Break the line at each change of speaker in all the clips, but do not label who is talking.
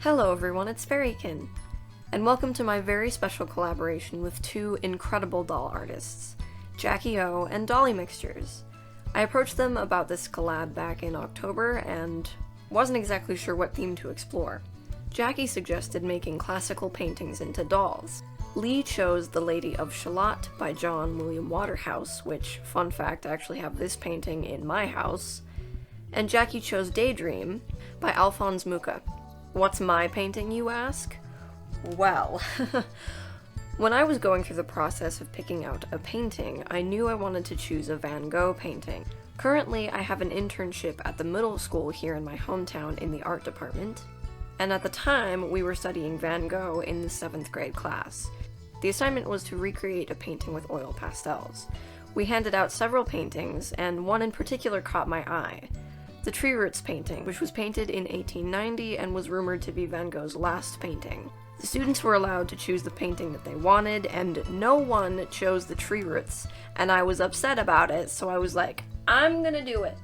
Hello everyone, it's Fairiekin, and welcome to my very special collaboration with two incredible doll artists, Jackyohhh and Dolleemixtures. I approached them about this collab back in October and wasn't exactly sure what theme to explore. Jackie suggested making classical paintings into dolls. Lee chose The Lady of Shalott by John William Waterhouse, which, fun fact, I actually have this painting in my house, and Jackie chose Daydream by Alphonse Mucha. What's my painting, you ask? Well, when I was going through the process of picking out a painting, I knew I wanted to choose a Van Gogh painting. Currently, I have an internship at the middle school here in my hometown in the art department, and at the time, we were studying Van Gogh in the 7th grade class. The assignment was to recreate a painting with oil pastels. We handed out several paintings, and one in particular caught my eye. The Tree Roots painting, which was painted in 1890 and was rumored to be Van Gogh's last painting. The students were allowed to choose the painting that they wanted, and no one chose the Tree Roots, and I was upset about it, so I was like, I'm gonna do it.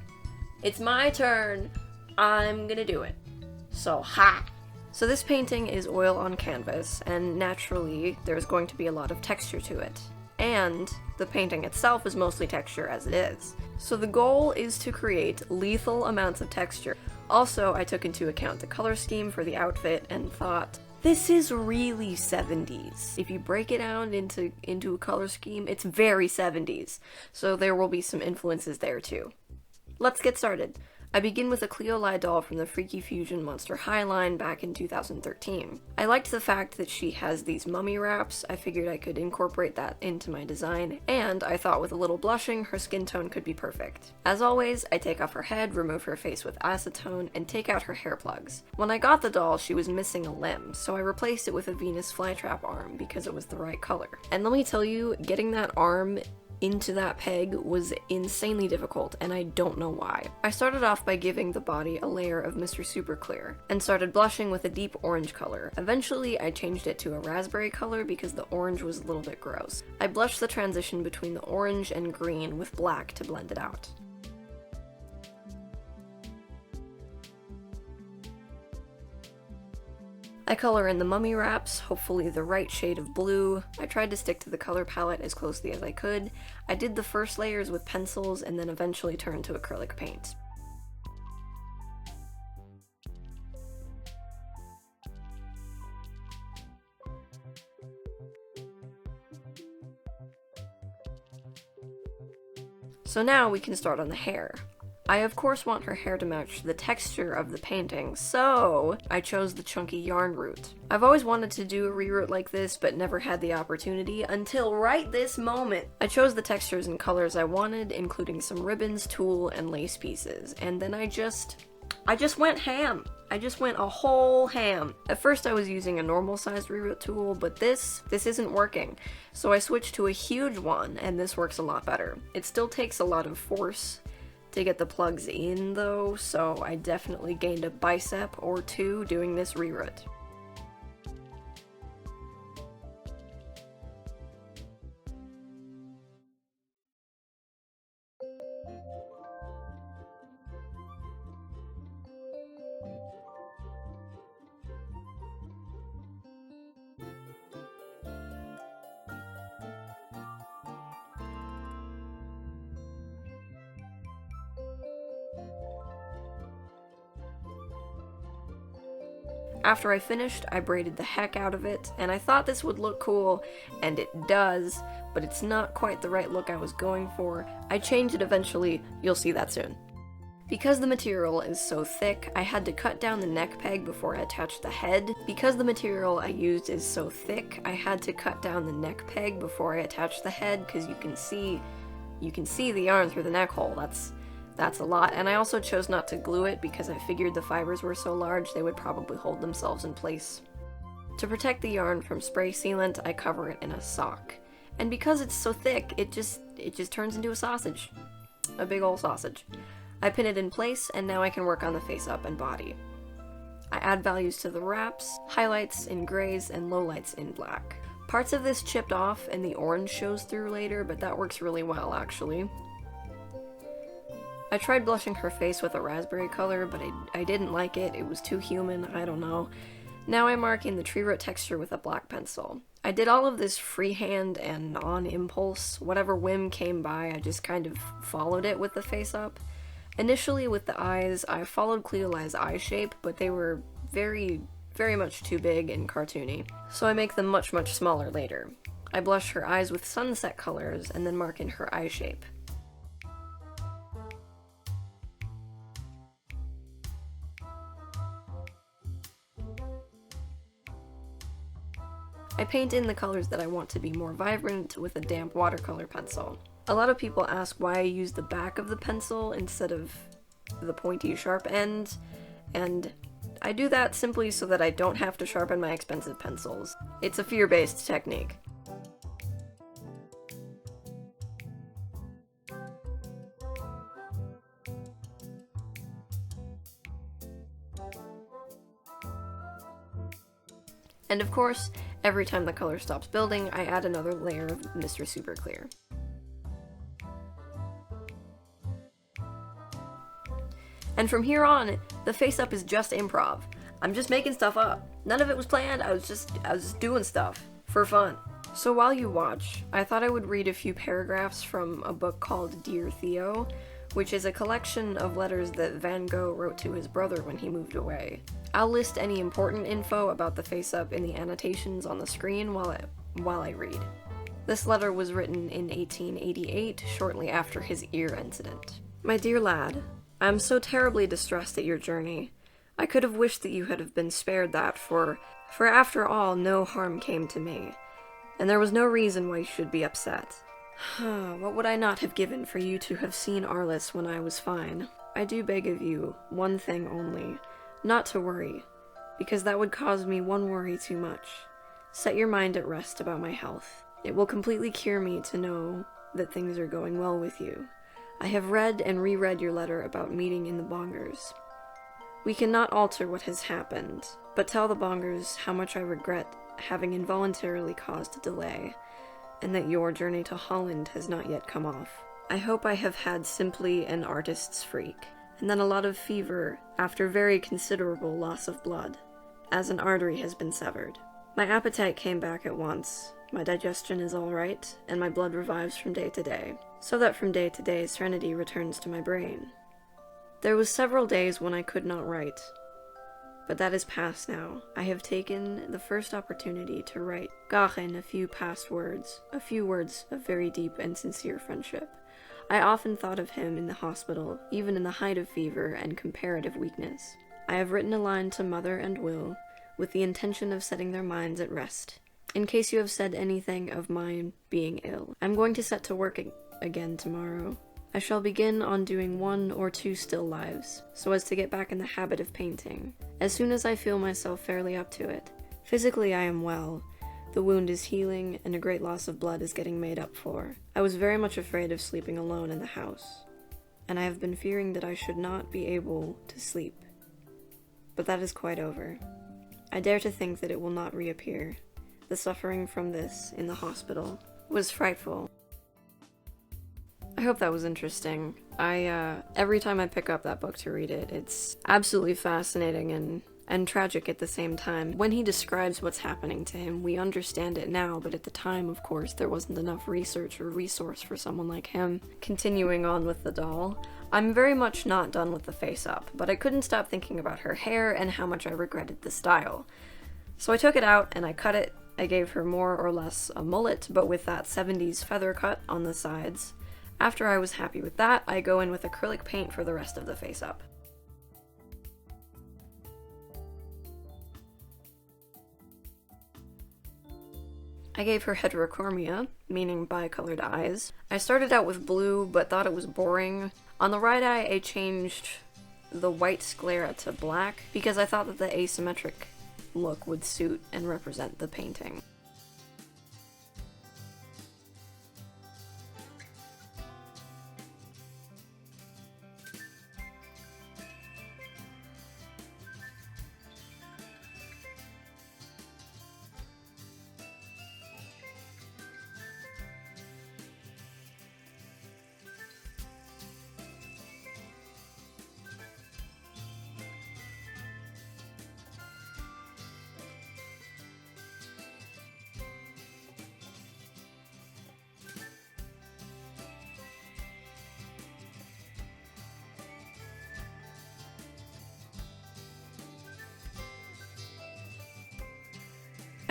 It's my turn. I'm gonna do it. So, ha! So this painting is oil on canvas, and naturally, there's going to be a lot of texture to it. And the painting itself is mostly texture as it is. So the goal is to create lethal amounts of texture. Also, I took into account the color scheme for the outfit and thought, this is really 70s. If you break it down into a color scheme, it's very 70s. So there will be some influences there too. Let's get started. I begin with a Cleolai doll from the Freaky Fusion Monster High line back in 2013. I liked the fact that she has these mummy wraps. I figured I could incorporate that into my design, and I thought with a little blushing, her skin tone could be perfect. As always, I take off her head, remove her face with acetone, and take out her hair plugs. When I got the doll, she was missing a limb, so I replaced it with a Venus flytrap arm because it was the right color. And let me tell you, getting that arm into that peg was insanely difficult, and I don't know why. I started off by giving the body a layer of Mr. Super Clear, and started blushing with a deep orange color. Eventually, I changed it to a raspberry color because the orange was a little bit gross. I blushed the transition between the orange and green with black to blend it out. I color in the mummy wraps, hopefully the right shade of blue. I tried to stick to the color palette as closely as I could. I did the first layers with pencils and then eventually turned to acrylic paint. So now we can start on the hair. I of course want her hair to match the texture of the painting, so I chose the chunky yarn root. I've always wanted to do a reroot like this, but never had the opportunity until right this moment. I chose the textures and colors I wanted, including some ribbons, tulle, and lace pieces, and then I just went ham. I just went a whole ham. At first I was using a normal sized reroot tool, but this isn't working. So I switched to a huge one, and this works a lot better. It still takes a lot of force to get the plugs in though, so I definitely gained a bicep or two doing this reroot. After I finished, I braided the heck out of it, and I thought this would look cool, and it does, but it's not quite the right look I was going for. I changed it eventually, you'll see that soon. Because the material is so thick, I had to cut down the neck peg before I attached the head. Because the material I used is so thick, I had to cut down the neck peg before I attached the head, because you can see the yarn through the neck hole. That's a lot, and I also chose not to glue it because I figured the fibers were so large they would probably hold themselves in place. To protect the yarn from spray sealant, I cover it in a sock. And because it's so thick, it just turns into a sausage. A big ol' sausage. I pin it in place, and now I can work on the face up and body. I add values to the wraps, highlights in grays, and lowlights in black. Parts of this chipped off and the orange shows through later, but that works really well actually. I tried blushing her face with a raspberry color, but I didn't like it. It was too human, I don't know. Now I'm marking the tree root texture with a black pencil. I did all of this freehand and on impulse. Whatever whim came by, I just kind of followed it with the face up. Initially with the eyes, I followed Cleoli's eye shape, but they were very much too big and cartoony, so I make them much smaller later. I blush her eyes with sunset colors and then mark in her eye shape. I paint in the colors that I want to be more vibrant with a damp watercolor pencil. A lot of people ask why I use the back of the pencil instead of the pointy sharp end, and I do that simply so that I don't have to sharpen my expensive pencils. It's a fear-based technique. And of course, every time the color stops building, I add another layer of Mr. Super Clear. And from here on, the face up is just improv. I'm just making stuff up. None of it was planned, I was just doing stuff for fun. So while you watch, I thought I would read a few paragraphs from a book called Dear Theo, which is a collection of letters that Van Gogh wrote to his brother when he moved away. I'll list any important info about the face-up in the annotations on the screen while I read. This letter was written in 1888, shortly after his ear incident. My dear lad, I am so terribly distressed at your journey. I could have wished that you had have been spared that, for after all, no harm came to me, and there was no reason why you should be upset. What would I not have given for you to have seen Arliss when I was fine? I do beg of you, one thing only, not to worry, because that would cause me one worry too much. Set your mind at rest about my health. It will completely cure me to know that things are going well with you. I have read and reread your letter about meeting in the Bongers. We cannot alter what has happened, but tell the Bongers how much I regret having involuntarily caused a delay, and that your journey to Holland has not yet come off. I hope I have had simply an artist's freak, and then a lot of fever after very considerable loss of blood, as an artery has been severed. My appetite came back at once, my digestion is all right, and my blood revives from day to day, so that from day to day serenity returns to my brain. There was several days when I could not write, but that is past now. I have taken the first opportunity to write Gogh in a few past words, a few words of very deep and sincere friendship. I often thought of him in the hospital, even in the height of fever and comparative weakness. I have written a line to Mother and Will, with the intention of setting their minds at rest, in case you have said anything of mine being ill. I'm going to set to work again tomorrow. I shall begin on doing 1 or 2 still lives, so as to get back in the habit of painting, as soon as I feel myself fairly up to it. Physically I am well. The wound is healing, and a great loss of blood is getting made up for. I was very much afraid of sleeping alone in the house, and I have been fearing that I should not be able to sleep. But that is quite over. I dare to think that it will not reappear. The suffering from this, in the hospital, was frightful. I hope that was interesting. Every time I pick up that book to read it, it's absolutely fascinating and tragic at the same time. When he describes what's happening to him, we understand it now, but at the time, of course, there wasn't enough research or resource for someone like him. Continuing on with the doll, I'm very much not done with the face-up, but I couldn't stop thinking about her hair and how much I regretted the style. So I took it out and I cut it. I gave her more or less a mullet, but with that 70s feather cut on the sides. After I was happy with that, I go in with acrylic paint for the rest of the face-up. I gave her heterochromia, meaning bicolored eyes. I started out with blue, but thought it was boring. On the right eye, I changed the white sclera to black, because I thought that the asymmetric look would suit and represent the painting.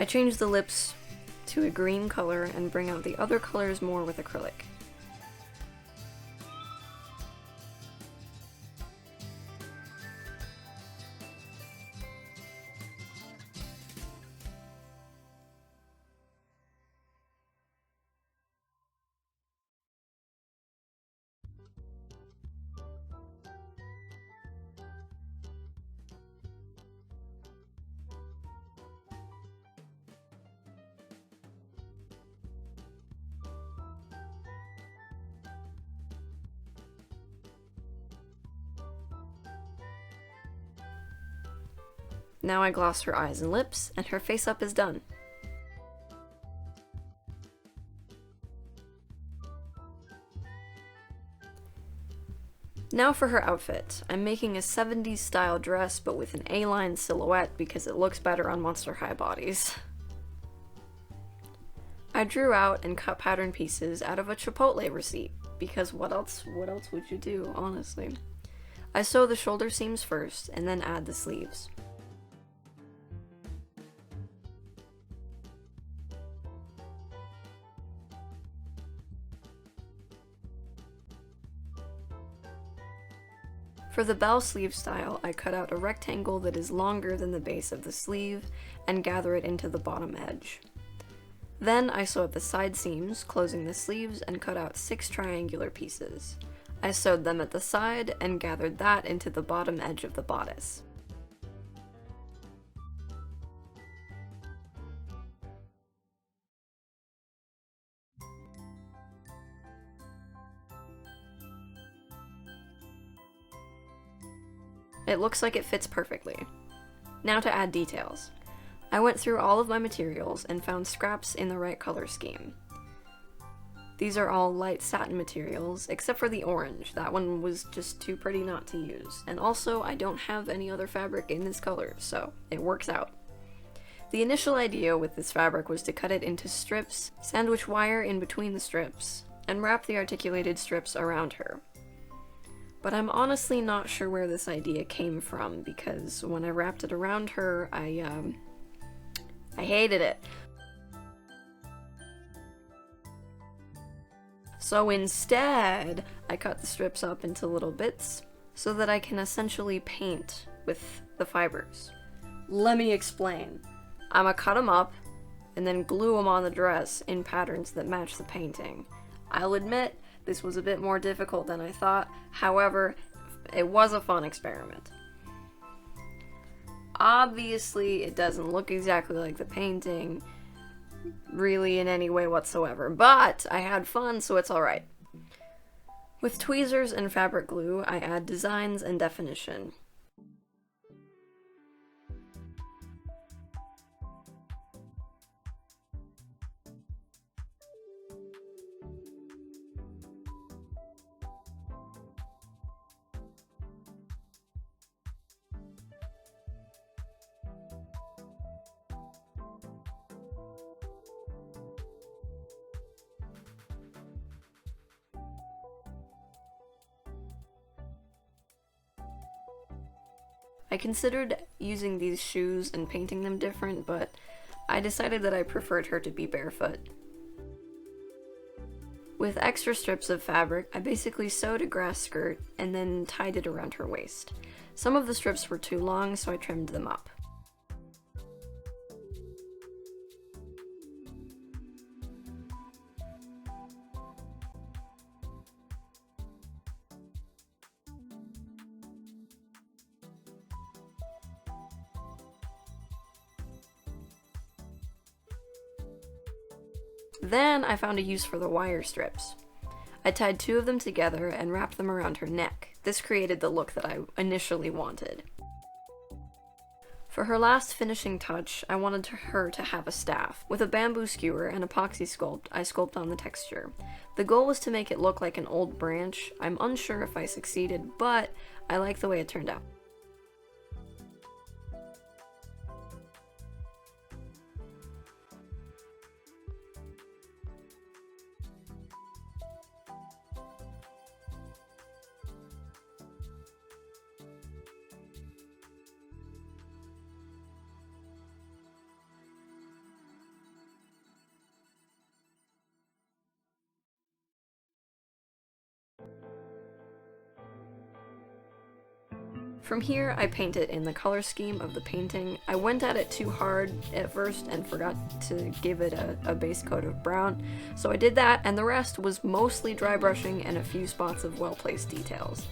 I change the lips to a green color and bring out the other colors more with acrylic. Now I gloss her eyes and lips, and her face up is done. Now for her outfit. I'm making a 70s style dress, but with an A-line silhouette because it looks better on Monster High bodies. I drew out and cut pattern pieces out of a Chipotle receipt, because what else would you do, honestly? I sew the shoulder seams first, and then add the sleeves. For the bell sleeve style, I cut out a rectangle that is longer than the base of the sleeve and gather it into the bottom edge. Then I sew up the side seams, closing the sleeves, and cut out 6 triangular pieces. I sewed them at the side and gathered that into the bottom edge of the bodice. It looks like it fits perfectly. Now to add details. I went through all of my materials and found scraps in the right color scheme. These are all light satin materials, except for the orange. That one was just too pretty not to use. And also, I don't have any other fabric in this color, so it works out. The initial idea with this fabric was to cut it into strips, sandwich wire in between the strips, and wrap the articulated strips around her. But I'm honestly not sure where this idea came from, because when I wrapped it around her, I hated it. So instead, I cut the strips up into little bits, so that I can essentially paint with the fibers. Let me explain. I'ma cut them up, and then glue them on the dress in patterns that match the painting. I'll admit, this was a bit more difficult than I thought, however, it was a fun experiment. Obviously, it doesn't look exactly like the painting, really in any way whatsoever, but I had fun, so it's alright. With tweezers and fabric glue, I add designs and definition. I considered using these shoes and painting them different, but I decided that I preferred her to be barefoot. With extra strips of fabric, I basically sewed a grass skirt and then tied it around her waist. Some of the strips were too long, so I trimmed them up. Then I found a use for the wire strips. I tied 2 of them together and wrapped them around her neck. This created the look that I initially wanted. For her last finishing touch, I wanted her to have a staff. With a bamboo skewer and epoxy sculpt, I sculpted on the texture. The goal was to make it look like an old branch. I'm unsure if I succeeded, but I like the way it turned out. From here, I paint it in the color scheme of the painting. I went at it too hard at first and forgot to give it a base coat of brown, so I did that, and the rest was mostly dry brushing and a few spots of well-placed details.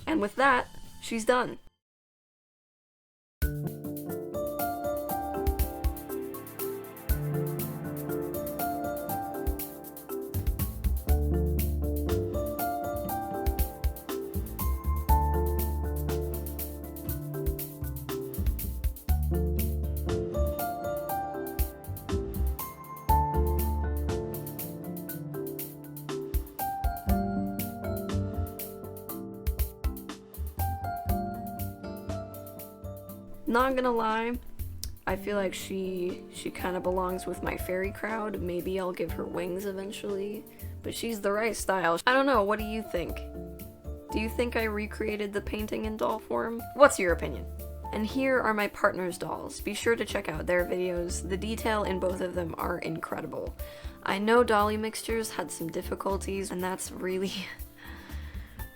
And with that, she's done. Not gonna lie, I feel like she kind of belongs with my fairy crowd. Maybe I'll give her wings eventually, but she's the right style. I don't know, what do you think? Do you think I recreated the painting in doll form? What's your opinion? And here are my partner's dolls. Be sure to check out their videos. The detail in both of them are incredible. I know Dolleemixtures had some difficulties, and that's really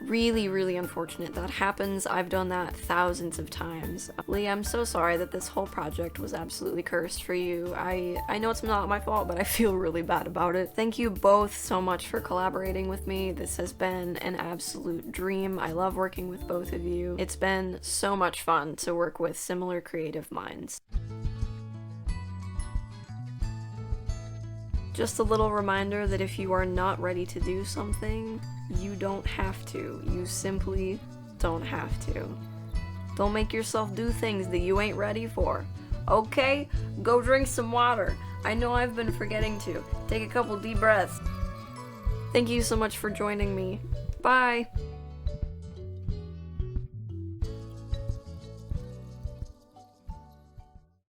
really unfortunate. That happens. I've done that thousands of times. Lee, I'm so sorry that this whole project was absolutely cursed for you. I know it's not my fault, but I feel really bad about it. Thank you both so much for collaborating with me. This has been an absolute dream. I love working with both of you. It's been so much fun to work with similar creative minds. Just a little reminder that if you are not ready to do something, you don't have to. You simply don't have to. Don't make yourself do things that you ain't ready for. Okay? Go drink some water. I know I've been forgetting to. Take a couple deep breaths. Thank you so much for joining me. Bye!